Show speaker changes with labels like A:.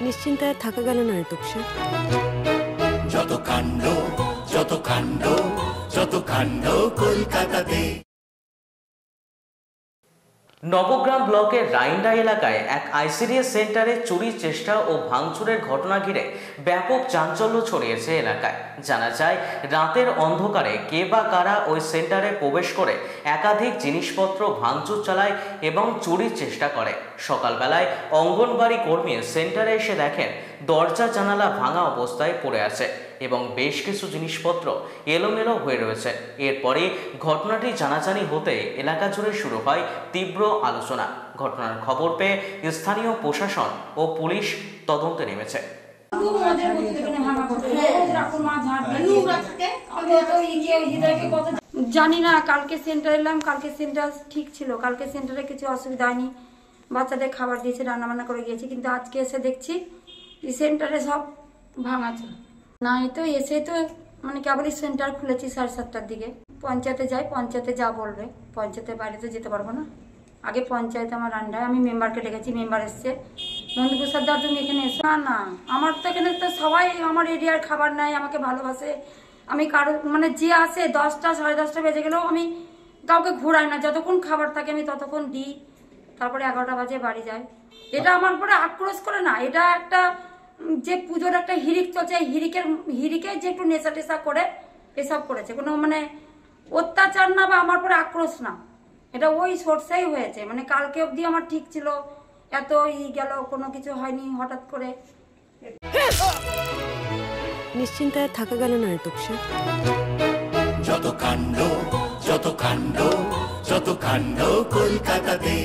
A: নিশ্চিন্তায় থাকা গেল না তোপসে।
B: যত কাণ্ড যত কাণ্ড যত কাণ্ড কলকাতাতে।
C: নবগ্রাম ব্লকের রাইন্ডা এলাকায় এক আইসিডিএস সেন্টারে চুরির চেষ্টা ও ভাঙচুরের ঘটনা ঘিরে ব্যাপক চাঞ্চল্য ছড়িয়েছে এলাকায়। জানা যায়, রাতের অন্ধকারে কে বা কারা ওই সেন্টারে প্রবেশ করে একাধিক জিনিসপত্র ভাঙচুর চালায় এবং চুরির চেষ্টা করে। সকালবেলায় অঙ্গনবাড়ি কর্মী সেন্টারে এসে দেখেন দরজা জানালা ভাঙা অবস্থায় পড়ে আছে এবং বেশ কিছু জিনিসপত্র এলোমেলো হয়ে রয়েছে। এরপরে ঘটনাটি জানাজানি হতে এলাকা জুড়ে শুরু হয় তীব্র আলোচনা। ঘটনার খবর পেয়ে স্থানীয় প্রশাসন ও পুলিশ তদন্তে নেমেছে।
D: জানি না, কালকে সেন্টার এলাম, কালকে সেন্টার ঠিক ছিল, কালকে সেন্টারে কিছু অসুবিধা হয়নি, বাচ্চাদের খাবার দিয়েছে, রান্নাবান্না করে গিয়েছি, কিন্তু আজকে এসে দেখছি সেন্টারে সব ভাঙা ছিল। না, এই তো এসে তো মানে কেবলই সেন্টার খুলেছি 7:30টার দিকে। পঞ্চায়েতে যাই, পঞ্চায়েতে যা বলবে, পঞ্চায়েতের বাইরে তো যেতে পারবো না। আগে পঞ্চায়েত আমার আন্ডারে, আমি মেম্বারকে ডেকেছি, মেম্বার এসছে, নন্দপ্রসাদ দা তুমি এখানে এসো। না না, আমার তো এখানে তো সবাই আমার এরিয়ার খাবার নেয়, আমাকে ভালোবাসে। আমি কারো মানে যে আসে 10টা 10:30 বেজে গেলেও আমি কাউকে ঘোরাই না, যতক্ষণ খাবার থাকে আমি ততক্ষণ দিই, তারপরে 11টা বাজে বাড়ি যাই। এটা আমার উপরে আক্রোশ করে না, এটা একটা যে পুজোর একটা হিরিক চলছে, হিরিকে যে একটু নেশা টেশা করে এসব করেছে, কোনো মানে অত্যাচার না বা আমার উপরে আক্রোশ না, এটা ওই সোর্সেই হয়েছে। মানে কালকে অবধি আমার ঠিক ছিল, এত গেল, কোনো কিছু হয়নি, হঠাৎ করে।
A: নিশ্চিন্তায় থাকা গেল না তোপসে।
B: যত কাণ্ড যত কাণ্ড যত কাণ্ড কলকাতাতে।